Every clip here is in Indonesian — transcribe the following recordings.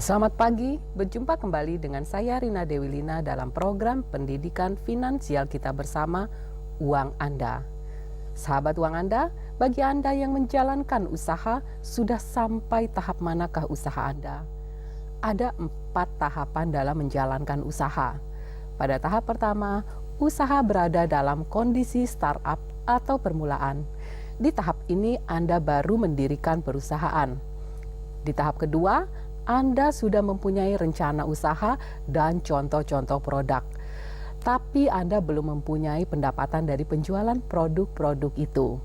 Selamat pagi, berjumpa kembali dengan saya Rina Dewi Lina dalam program pendidikan finansial kita bersama Uang Anda. Sahabat Uang Anda, bagi Anda yang menjalankan usaha, sudah sampai tahap manakah usaha Anda? Ada 4 tahapan dalam menjalankan usaha. Pada tahap pertama, usaha berada dalam kondisi startup atau permulaan. Di tahap ini Anda baru mendirikan perusahaan. Di tahap kedua, Anda sudah mempunyai rencana usaha dan contoh-contoh produk. Tapi Anda belum mempunyai pendapatan dari penjualan produk-produk itu.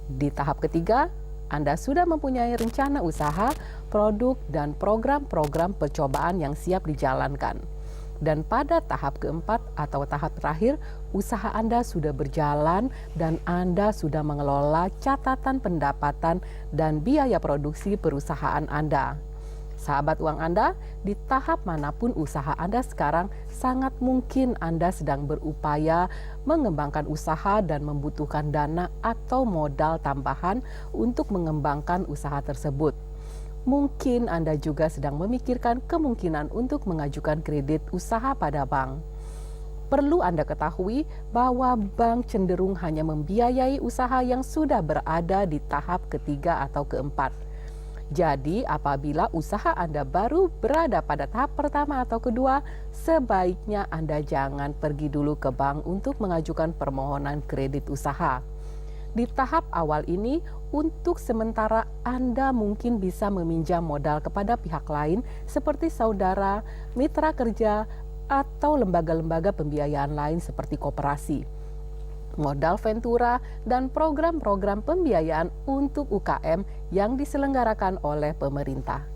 Di tahap ketiga, Anda sudah mempunyai rencana usaha, produk, dan program-program percobaan yang siap dijalankan. Dan pada tahap keempat atau tahap terakhir, usaha Anda sudah berjalan dan Anda sudah mengelola catatan pendapatan dan biaya produksi perusahaan Anda. Sahabat Uang Anda, di tahap manapun usaha Anda sekarang, sangat mungkin Anda sedang berupaya mengembangkan usaha dan membutuhkan dana atau modal tambahan untuk mengembangkan usaha tersebut. Mungkin Anda juga sedang memikirkan kemungkinan untuk mengajukan kredit usaha pada bank. Perlu Anda ketahui bahwa bank cenderung hanya membiayai usaha yang sudah berada di tahap ketiga atau keempat. Jadi, apabila usaha Anda baru berada pada tahap pertama atau kedua, sebaiknya Anda jangan pergi dulu ke bank untuk mengajukan permohonan kredit usaha. Di tahap awal ini, untuk sementara Anda mungkin bisa meminjam modal kepada pihak lain seperti saudara, mitra kerja, atau lembaga-lembaga pembiayaan lain seperti koperasi, modal ventura, dan program-program pembiayaan untuk UKM yang diselenggarakan oleh pemerintah.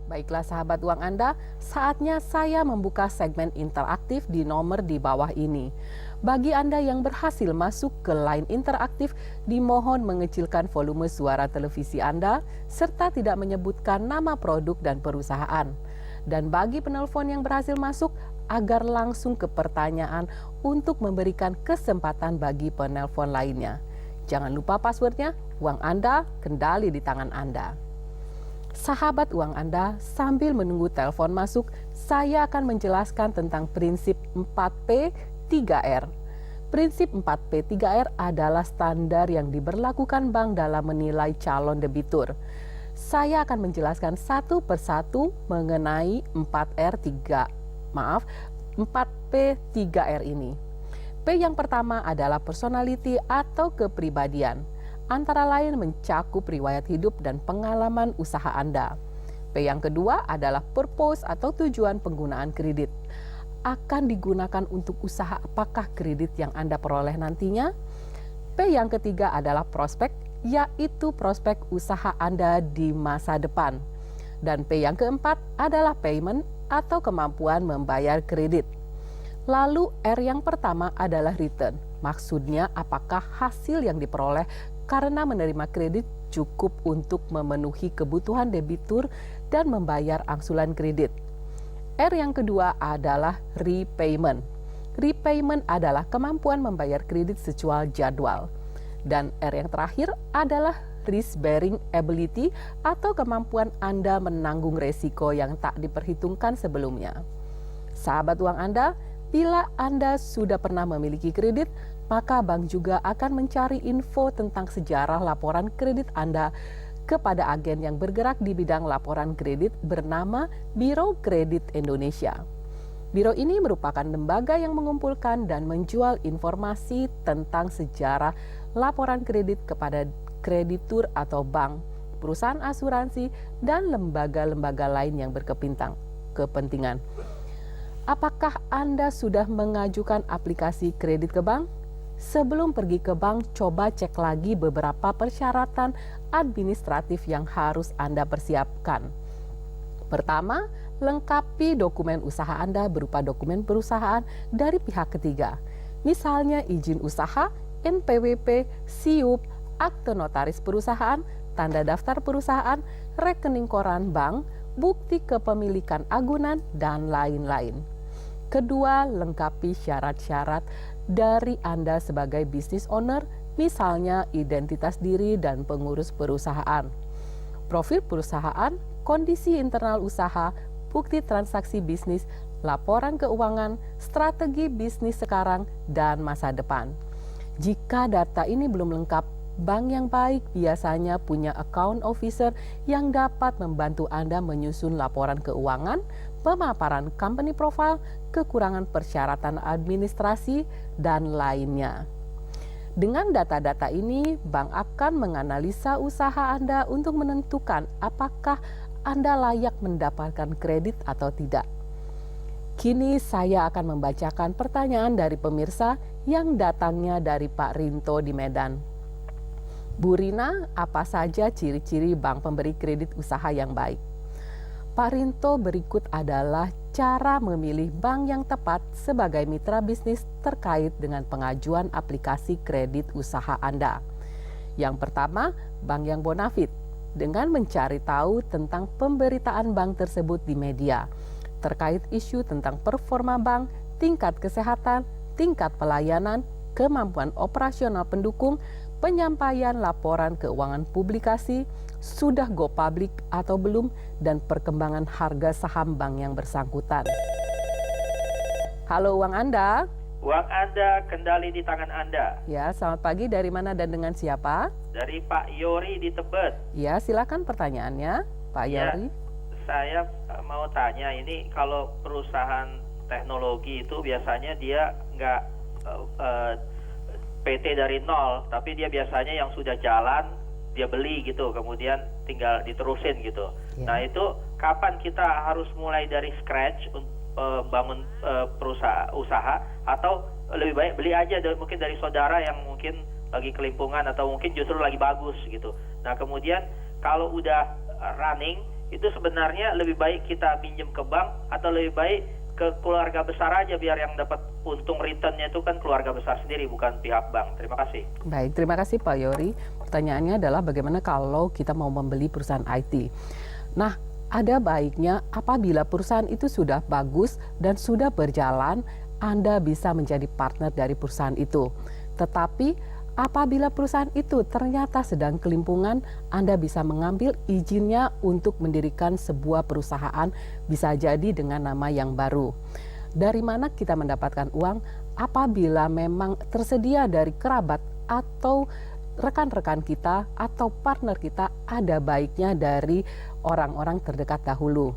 Baiklah sahabat Uang Anda, saatnya saya membuka segmen interaktif di nomor di bawah ini. Bagi Anda yang berhasil masuk ke line interaktif, dimohon mengecilkan volume suara televisi Anda serta tidak menyebutkan nama produk dan perusahaan. Dan bagi penelpon yang berhasil masuk, agar langsung ke pertanyaan untuk memberikan kesempatan bagi penelpon lainnya. Jangan lupa passwordnya, uang Anda kendali di tangan Anda. Sahabat Uang Anda, sambil menunggu telepon masuk, saya akan menjelaskan tentang prinsip 4P 3R. Prinsip 4P 3R adalah standar yang diberlakukan bank dalam menilai calon debitur. Saya akan menjelaskan satu persatu mengenai 4P 3R ini. P yang pertama adalah personality atau kepribadian. Antara lain mencakup riwayat hidup dan pengalaman usaha Anda. P yang kedua adalah purpose atau tujuan penggunaan kredit. Akan digunakan untuk usaha apakah kredit yang Anda peroleh nantinya? P yang ketiga adalah prospek, yaitu prospek usaha Anda di masa depan. Dan P yang keempat adalah payment atau kemampuan membayar kredit. Lalu R yang pertama adalah return. Maksudnya apakah hasil yang diperoleh karena menerima kredit cukup untuk memenuhi kebutuhan debitur dan membayar angsuran kredit. R yang kedua adalah repayment. Repayment adalah kemampuan membayar kredit sesuai jadwal. Dan R yang terakhir adalah risk bearing ability atau kemampuan Anda menanggung resiko yang tak diperhitungkan sebelumnya. Sahabat Uang Anda, bila Anda sudah pernah memiliki kredit, maka bank juga akan mencari info tentang sejarah laporan kredit Anda kepada agen yang bergerak di bidang laporan kredit bernama Biro Kredit Indonesia. Biro ini merupakan lembaga yang mengumpulkan dan menjual informasi tentang sejarah laporan kredit kepada kreditur atau bank, perusahaan asuransi, dan lembaga-lembaga lain yang berkepentingan. Apakah Anda sudah mengajukan aplikasi kredit ke bank? Sebelum pergi ke bank, coba cek lagi beberapa persyaratan administratif yang harus Anda persiapkan. Pertama, lengkapi dokumen usaha Anda berupa dokumen perusahaan dari pihak ketiga. Misalnya izin usaha, NPWP, SIUP, akte notaris perusahaan, tanda daftar perusahaan, rekening koran bank, bukti kepemilikan agunan, dan lain-lain. Kedua, lengkapi syarat-syarat dari Anda sebagai business owner misalnya identitas diri dan pengurus perusahaan, profil perusahaan, kondisi internal usaha, bukti transaksi bisnis, laporan keuangan, strategi bisnis sekarang dan masa depan. Jika data ini belum lengkap, bank yang baik biasanya punya account officer yang dapat membantu Anda menyusun laporan keuangan, pemaparan company profile, kekurangan persyaratan administrasi, dan lainnya. Dengan data-data ini, bank akan menganalisa usaha Anda untuk menentukan apakah Anda layak mendapatkan kredit atau tidak. Kini saya akan membacakan pertanyaan dari pemirsa yang datangnya dari Pak Rinto di Medan. Bu Rina, apa saja ciri-ciri bank pemberi kredit usaha yang baik? Pak Rinto, berikut adalah cara memilih bank yang tepat sebagai mitra bisnis terkait dengan pengajuan aplikasi kredit usaha Anda. Yang pertama, bank yang bonafit, dengan mencari tahu tentang pemberitaan bank tersebut di media, terkait isu tentang performa bank, tingkat kesehatan, tingkat pelayanan, kemampuan operasional pendukung, penyampaian laporan keuangan publikasi, sudah go public atau belum, dan perkembangan harga saham bank yang bersangkutan. Halo, uang Anda. Uang Anda kendali di tangan Anda. Ya, selamat pagi. Dari mana dan dengan siapa? Dari Pak Yori di Tebet. Ya, silakan pertanyaannya, Pak Yori. Saya mau tanya, ini kalau perusahaan teknologi itu biasanya dia nggak PT dari nol, tapi dia biasanya yang sudah jalan, dia beli gitu, kemudian tinggal diterusin gitu. Ya. Nah itu kapan kita harus mulai dari scratch bangun perusahaan usaha, atau lebih baik beli aja mungkin dari saudara yang mungkin lagi kelimpungan atau mungkin justru lagi bagus gitu. Nah kemudian kalau udah running, itu sebenarnya lebih baik kita pinjam ke bank atau lebih baik ke keluarga besar aja, biar yang dapat untung returnnya itu kan keluarga besar sendiri, bukan pihak bank. Terima kasih. Baik, terima kasih Pak Yori. Pertanyaannya adalah bagaimana kalau kita mau membeli perusahaan IT. Nah, ada baiknya apabila perusahaan itu sudah bagus dan sudah berjalan, Anda bisa menjadi partner dari perusahaan itu. Tetapi apabila perusahaan itu ternyata sedang kelimpungan, Anda bisa mengambil izinnya untuk mendirikan sebuah perusahaan, bisa jadi dengan nama yang baru. Dari mana kita mendapatkan uang? Apabila memang tersedia dari kerabat atau rekan-rekan kita atau partner kita, ada baiknya dari orang-orang terdekat dahulu.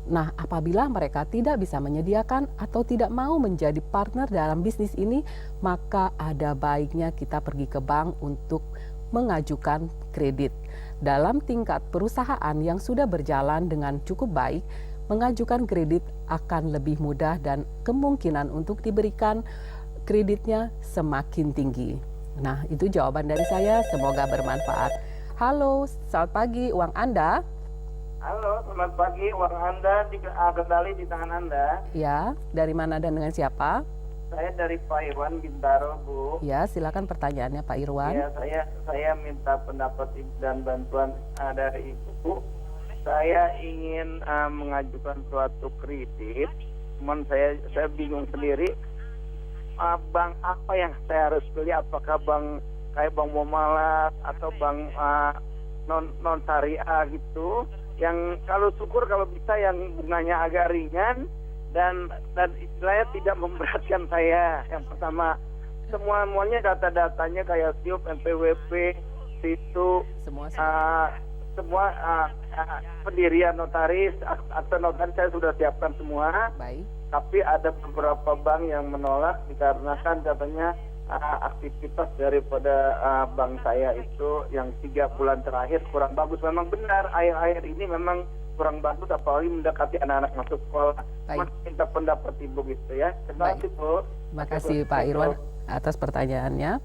Nah, apabila mereka tidak bisa menyediakan atau tidak mau menjadi partner dalam bisnis ini, maka ada baiknya kita pergi ke bank untuk mengajukan kredit. Dalam tingkat perusahaan yang sudah berjalan dengan cukup baik, mengajukan kredit akan lebih mudah dan kemungkinan untuk diberikan kreditnya semakin tinggi. Nah, itu jawaban dari saya, semoga bermanfaat. Halo, selamat pagi, uang Anda. Halo, selamat pagi. Uang Anda kendali di tangan Anda. Ya, dari mana dan dengan siapa? Saya dari Pak Irwan Bintaro, Bu. Ya, silakan pertanyaannya Pak Irwan. Ya, saya minta pendapat dan bantuan dari Ibu, Bu. Saya ingin mengajukan suatu kredit, cuman saya bingung sendiri. Bank apa yang saya harus pilih? Apakah bank kayak Bank Muamalat atau bank non syariah gitu? Yang kalau syukur kalau bisa yang bunganya agak ringan dan istilahnya tidak memberatkan saya. Yang pertama, semuanya data-datanya kayak SIUP, NPWP, situ, semua pendirian notaris, akte notaris saya sudah siapkan semua. Baik. Tapi ada beberapa bank yang menolak dikarenakan katanya aktivitas daripada bank saya itu yang 3 bulan terakhir kurang bagus. Memang benar, akhir-akhir ini memang kurang bagus, apalagi mendekati anak-anak masuk sekolah. Mas minta pendapat Ibu gitu ya. Terima kasih, Bu. Terima kasih Pak Irwan atas pertanyaannya.